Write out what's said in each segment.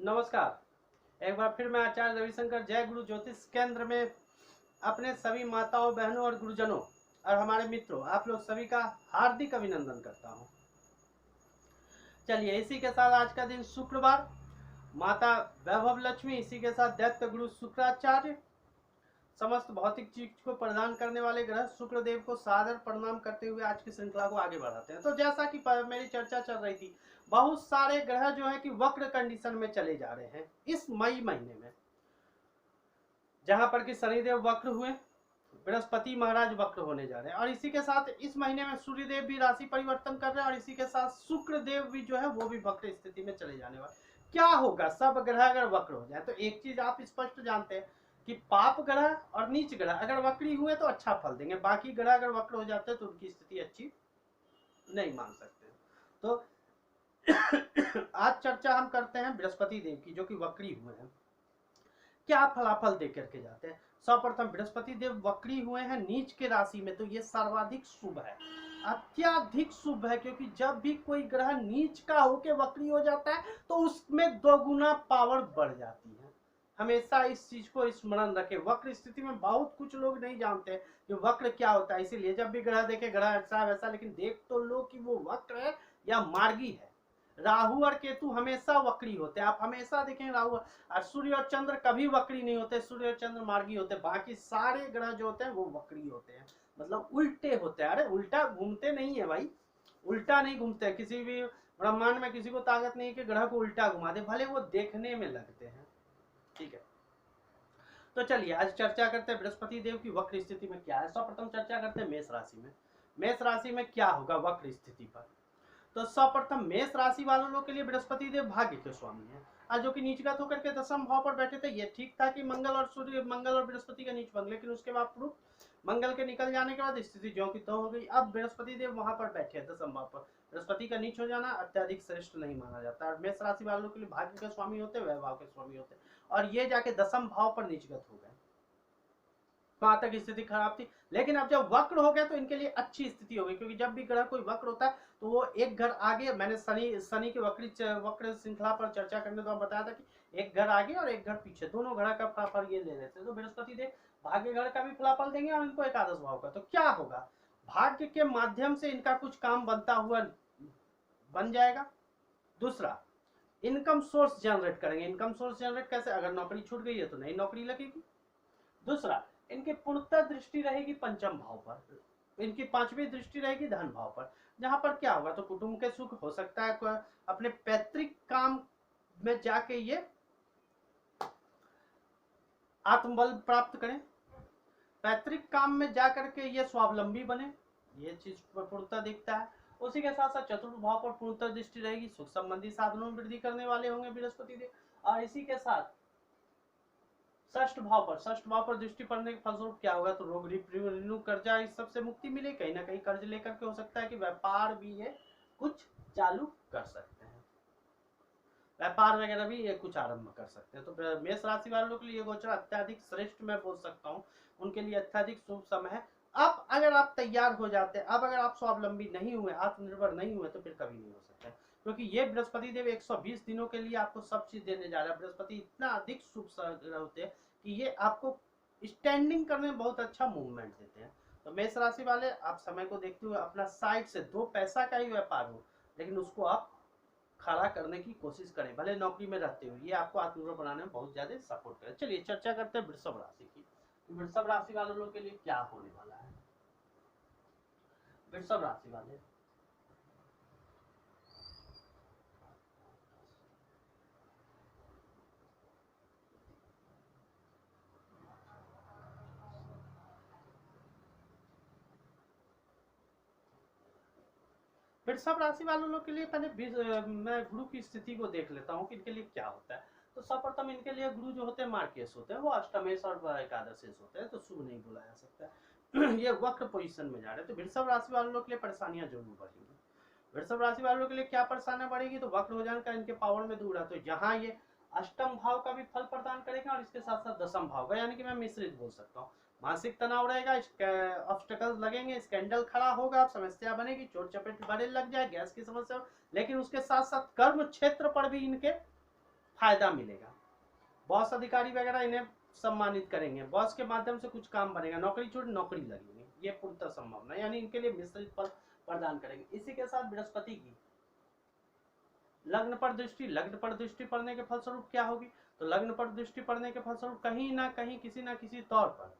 नमस्कार। एक बार फिर मैं आचार्य रविशंकर जय गुरु ज्योतिष केंद्र में अपने सभी माताओं, बहनों और गुरुजनों और हमारे मित्रों, आप लोग सभी का हार्दिक अभिनंदन करता हूं। चलिए, इसी के साथ आज का दिन शुक्रवार, माता वैभव लक्ष्मी, इसी के साथ दैत्य गुरु शुक्राचार्य, समस्त भौतिक चीज को प्रदान करने वाले ग्रह शुक्रदेव को सादर प्रणाम करते हुए आज की श्रृंखला को आगे बढ़ाते हैं। तो जैसा कि मेरी चर्चा चल रही थी, बहुत सारे ग्रह जो है कि वक्र कंडीशन में चले जा रहे हैं इस मई महीने में। जहां पर कि शनिदेव वक्र हुए, बृहस्पति महाराज वक्र होने जा रहे हैं, और इसी के साथ इस महीने में सूर्यदेव भी राशि परिवर्तन कर रहे हैं, और इसी के साथ शुक्रदेव भी जो है वो भी वक्र स्थिति में चले जाने वाले। क्या होगा सब ग्रह अगर वक्र हो जाए? तो एक चीज आप स्पष्ट जानते हैं कि पाप ग्रह और नीच ग्रह अगर वक्री हुए तो अच्छा फल देंगे, बाकी ग्रह अगर वक्र हो जाते हैं तो उनकी स्थिति अच्छी नहीं मान सकते। तो आज चर्चा हम करते हैं बृहस्पति देव की, जो कि वक्री हुए हैं, क्या फलाफल दे करके जाते हैं। सर्वप्रथम बृहस्पति देव वक्री हुए हैं नीच के राशि में, तो ये सर्वाधिक शुभ है, अत्याधिक शुभ है, क्योंकि जब भी कोई ग्रह नीच का होके वक्री हो जाता है तो उसमें दोगुना पावर बढ़ जाती है। हमेशा इस चीज को स्मरण रखें। वक्र स्थिति में बहुत कुछ लोग नहीं जानते कि वक्र क्या होता है, इसीलिए जब भी ग्रह देखे ग्रह ऐसा वैसा, लेकिन देख तो लो कि वो वक्र है या मार्गी है। राहु और केतु हमेशा वक्री होते हैं, आप हमेशा देखें राहु और सूर्य और चंद्र कभी वक्री नहीं होते, सूर्य और चंद्र मार्गी होते हैं। बाकी सारे ग्रह जो होते हैं वो वक्री होते हैं, मतलब उल्टे होते हैं। अरे उल्टा घूमते नहीं है भाई, उल्टा नहीं घूमते। किसी भी ब्रह्मांड में किसी को ताकत नहीं है कि ग्रह को उल्टा घुमा दे, भले वो देखने में लगते हैं। ठीक है, तो चलिए आज चर्चा करते हैं बृहस्पति देव की वक्र स्थिति में क्या है। सर्वप्रथम चर्चा करते हैं मेष राशि में। मेष राशि में क्या होगा वक्र स्थिति पर? तो सर्वप्रथम मेष राशि वालों के लिए बृहस्पति देव भाग्य के स्वामी है, और जो कि नीचगत होकर के दशम भाव पर बैठे थे। ये ठीक था कि मंगल और बृहस्पति का नीच बन, लेकिन उसके बाद मंगल के निकल जाने के बाद स्थिति ज्यों की त्यों हो गई। अब बृहस्पति देव वहां पर बैठे हैं दशम भाव पर। बृहस्पति का नीच हो जाना अत्यधिक श्रेष्ठ नहीं माना जाता है। मेष राशि वालों के लिए भाग्य के स्वामी होते, वैभव के स्वामी होते, और ये जाके दशम भाव पर नीचगत हो गए। वहां तक स्थिति खराब थी, लेकिन अब जब वक्र हो गया तो इनके लिए अच्छी स्थिति हो गई, क्योंकि जब भी ग्रह कोई वक्र होता है तो वो एक घर आगे, मैंने शनि के वक्र श्रृंखला पर चर्चा करने तो बताया था कि एक घर आगे और एक घर पीछे, दोनों घर का फलाफल ये ले लेते हैं। तो बृहस्पति देव भाग्य घर का भी फलाफल देंगे और इनको एकादश भाव का। तो क्या होगा, भाग्य के माध्यम से इनका कुछ काम बनता हुआ बन जाएगा। दूसरा, इनकम सोर्स जनरेट करेंगे। इनकम सोर्स जनरेट कैसे? अगर नौकरी छूट गई है तो नई नौकरी लगेगी। दूसरा, इनकी पूर्णतः दृष्टि रहेगी पंचम भाव पर, इनकी पांचवी दृष्टि रहेगी धन भाव पर, जहां पर क्या होगा, तो कुटुंब के सुख हो सकता है, अपने पैतृक काम में जाके ये आत्मबल प्राप्त करें, पैतृक काम में जाकर के ये स्वावलंबी बने, ये चीज पूर्णतः दिखता है। उसी के साथ साथ चतुर्थ भाव पर पूर्णतः दृष्टि रहेगी, सुख संबंधी साधनों में वृद्धि करने वाले होंगे बृहस्पति देव। और इसी के साथ षष्ठ भाव पर दृष्टि पड़ने के फलस्वरूप क्या होगा, तो रोग ऋण कर्जा इस सबसे मुक्ति मिले। कहीं ना कहीं कर्ज लेकर के हो सकता है कि व्यापार भी ये कुछ चालू कर सकते हैं, व्यापार वगैरह भी ये कुछ आरंभ कर सकते हैं। तो मेष राशि वालों के लिए गोचर अत्याधिक श्रेष्ठ मैं बोल सकता हूँ, उनके लिए अत्याधिक शुभ समय है। अब अगर आप तैयार हो जाते हैं, अब अगर आप स्वावलंबी नहीं हुए, आत्मनिर्भर नहीं हुए, तो फिर कभी नहीं हो सकता है, क्योंकि ये बृहस्पति देव 120 दिनों के लिए आपको सब चीज देने जा रहा है। बृहस्पति इतना अधिक शुभ होते हैं कि ये आपको स्टैंडिंग करने में बहुत अच्छा मूवमेंट देते हैं। तो मेष राशि वाले, आप समय को देखते हुए अपना साइड से दो पैसा का ही व्यापार हो, लेकिन उसको आप खड़ा करने की कोशिश करें, भले नौकरी में रहते हुए। ये आपको आत्मनिर्भर बनाने में बहुत ज्यादा सपोर्ट करे। चलिए चर्चा करते हैं वृषभ राशि की। वृषभ राशि वालों के लिए क्या होने वाला है? वृषभ राशि वाले, वृषभ राशि वालों लोग के लिए पहले मैं गुरु की स्थिति को देख लेता हूँ कि इनके लिए क्या होता है। तो सर्वप्रथम इनके लिए गुरु जो होते हैं मार्केश होते हैं, वो अष्टमेश और एकादशेश होते हैं, तो शुभ नहीं बोला जा सकता है। ये वक्र पोजीशन में जा रहे हैं, तो वृषभ राशि वालों के लिए परेशानियां जरूर बढ़ेंगी। वृषभ राशि वालों के लिए क्या परेशानियां बढ़ेगी, तो वक्र हो जाने का इनके पावर में दूर है, तो यहाँ ये अष्टम भाव का भी फल प्रदान करेगा और इसके साथ साथ दशम भाव का, यानी कि मैं मिश्रित बोल सकता हूँ। मानसिक तनाव रहेगा, ऑब्स्टेकल्स लगेंगे, स्कैंडल खड़ा होगा, समस्या बनेगी, चोट चपेट बड़े लग जाए, गैस की समस्या, लेकिन उसके साथ साथ कर्म क्षेत्र पर भी इनके फायदा मिलेगा, बॉस अधिकारी वगैरह इन्हें सम्मानित करेंगे, बॉस के माध्यम से कुछ काम बनेगा, नौकरी छोड़ नौकरी लगेगी, ये पूर्णतः संभावना, यानी इनके लिए मिश्रित फल प्रदान करेंगे। इसी के साथ बृहस्पति की लग्न पर दृष्टि पड़ने के फलस्वरूप क्या होगी, तो लग्न पर दृष्टि पड़ने के फलस्वरूप कहीं ना कहीं किसी ना किसी तौर पर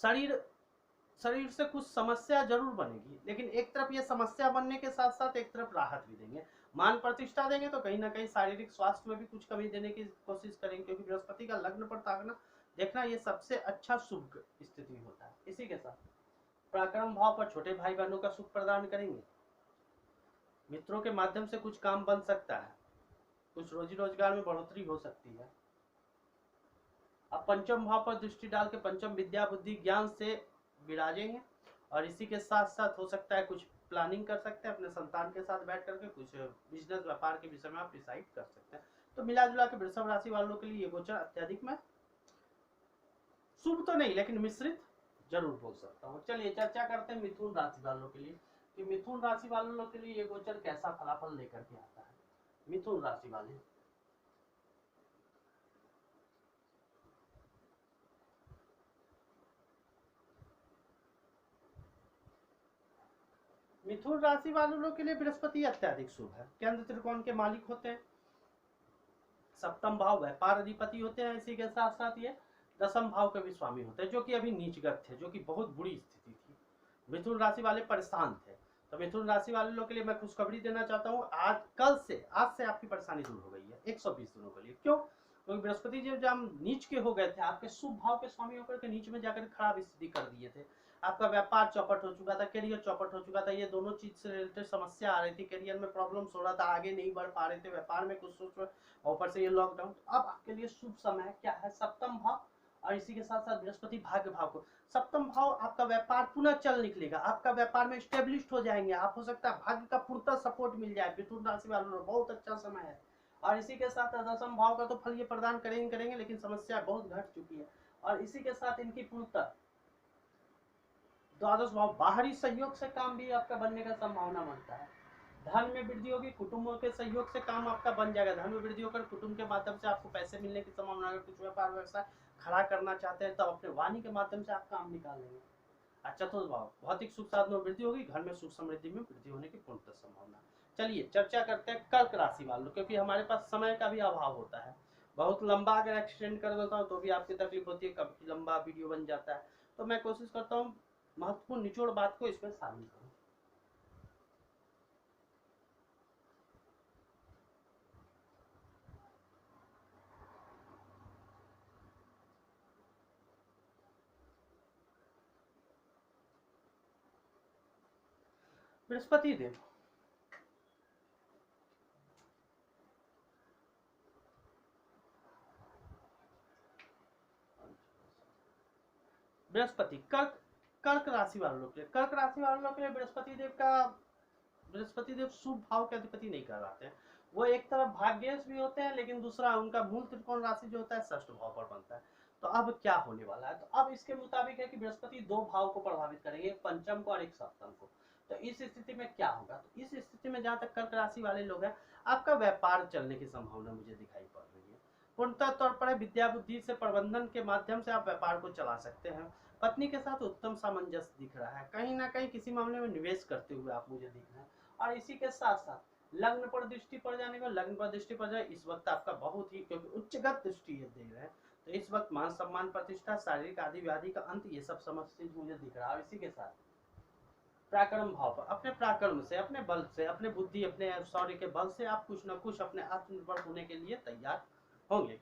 शरीर से कुछ समस्या जरूर बनेगी, लेकिन एक तरफ ये समस्या बनने के साथ साथ एक तरफ राहत भी देंगे, मान प्रतिष्ठा देंगे, तो कहीं ना कहीं शारीरिक स्वास्थ्य में भी कुछ कमी देने की कोशिश करेंगे, क्योंकि बृहस्पति का लग्न पर ताकना देखना ये सबसे अच्छा शुभ स्थिति होता है। इसी के साथ पराक्रम भाव पर छोटे भाई बहनों का सुख प्रदान करेंगे, मित्रों के माध्यम से कुछ काम बन सकता है, कुछ रोजी रोजगार में बढ़ोतरी हो सकती है। अब पंचम भाव पर दृष्टि डाल के पंचम विद्या बुद्धि ज्ञान से विराजेंगे, और इसी के साथ साथ हो सकता है कुछ प्लानिंग कर सकते हैं अपने संतान के साथ बैठ करके, कुछ बिजनेस व्यापार के विषय में आप डिसाइड कर सकते हैं। तो मिला जुला के वृषभ राशि वालों के लिए ये गोचर अत्यधिक में शुभ तो नहीं, लेकिन मिश्रित जरूर बोल सकता हूँ। चलिए चर्चा करते हैं मिथुन राशि वालों के लिए कि मिथुन राशि वालों के लिए ये गोचर कैसा फलाफल लेकर के आता है। मिथुन राशि वाले मिथुन राशि वालों के लिए बृहस्पति अत्यधिक शुभ है, केंद्र त्रिकोण के मालिक होते हैं, सप्तम भाव व्यापार अधिपति होते हैं, इसी के साथ साथ ये दसम भाव के भी स्वामी होते हैं, जो कि अभी नीचगत थे, जो कि बहुत बुरी स्थिति थी, मिथुन राशि वाले परेशान थे। तो मिथुन राशि वाले लोगों के लिए मैं खुशखबरी देना चाहता हूँ, आज से आपकी परेशानी दूर हो गई है 120 दिनों के लिए। क्यों? क्योंकि बृहस्पति जी जब नीच के हो गए थे, आपके शुभ भाव के स्वामी होकर के नीच में जाकर खराब स्थिति कर दिए थे, आपका व्यापार चौपट हो चुका था, करियर चौपट हो चुका था, ये दोनों चीज से रिलेटेड समस्या आ रही थी, करियर में प्रॉब्लम्स हो रहा था, आगे नहीं बढ़ पा रहे थे, व्यापार में कुछ सोच, ऊपर से ये लॉकडाउन। अब आपके लिए शुभ समय क्या है, सप्तम भाव, और इसी के साथ साथ बृहस्पति भाग्य भाव को, सप्तम भाव आपका व्यापार पुनः चल निकलेगा, आपका व्यापार में स्टेब्लिश हो जाएंगे, आप हो सकता है भाग्य का पूर्णतः सपोर्ट मिल जाए, मिथुन राशि वालों को बहुत अच्छा समय है। और इसी के साथ दसम भाव का तो फल ये प्रदान करेंगे, लेकिन समस्या बहुत घट चुकी है। और इसी के साथ इनकी पूर्णतः द्वादश भाव बाहरी सहयोग से काम भी आपका बनने का संभावना बनता है, धन में वृद्धि होगी, कुटुंबों के सहयोग से काम आपका बन जाएगा, धन में वृद्धि होकर कुटुंब के माध्यम से आपको पैसे मिलने की संभावना। अगर कुछ व्यापार व्यवसाय खड़ा करना चाहते हैं तो अपने वाणी के माध्यम से आप काम निकाल लेंगे। चतुर्थ भाव भौतिक सुख साधनों में वृद्धि होगी, घर में सुख समृद्धि में वृद्धि होने की पूर्णतः संभावना। चलिए चर्चा करते हैं कर्क राशि वालों, क्योंकि हमारे पास समय का भी अभाव होता है, बहुत लंबा अगर एक्सटेंड कर देता हूँ तो भी आपकी तकलीफ होती है, कभी लंबा वीडियो बन जाता है, तो मैं कोशिश करता हूँ महत्वपूर्ण निचोड़ बात को इसमें शामिल करूँ। बृहस्पति देव बृहस्पति कर्क राशि वालों के लिए, कर्क राशि वालों के लिए बृहस्पति देव शुभ भाव के अधिपति नहीं कहलाते हैं, वो एक तरफ भाग्येश भी होते हैं, लेकिन दूसरा उनका मूल त्रिकोण राशि जो होता है षष्ठ भाव पर बनता है। तो अब क्या होने वाला है, तो अब इसके मुताबिक है कि बृहस्पति दो भाव को प्रभावित करेंगे, एक पंचम को और एक सप्तम को। तो इस स्थिति में क्या होगा, तो इस स्थिति में जहां तक कर्क राशि वाले लोग हैं, आपका व्यापार चलने की संभावना मुझे दिखाई पड़ रही है, पूर्णतः तौर पर विद्या बुद्धि से प्रबंधन के माध्यम से आप व्यापार को चला सकते हैं, पत्नी के साथ उत्तम सामंजस्य दिख रहा है, कहीं ना कहीं किसी मामले में निवेश करते हुए आप मुझे दिख रहे हैं। और इसी के साथ साथ लग्न पर दृष्टि पड़ जाने का, लग्न पर दृष्टि पड़ जाए इस वक्त आपका बहुत ही, क्योंकि उच्चगत दृष्टि ये दे रहे हैं, तो इस वक्त मान सम्मान प्रतिष्ठा शारीरिक आदि व्याधि का अंत, ये सब समस्या मुझे दिख रहा है। और इसी के साथ पराक्रम भाव पर अपने पराक्रम से, अपने बल से, अपने बुद्धि, अपने शौर्य के बल से आप कुछ न कुछ अपने आत्मनिर्भर होने के लिए तैयार होंगे।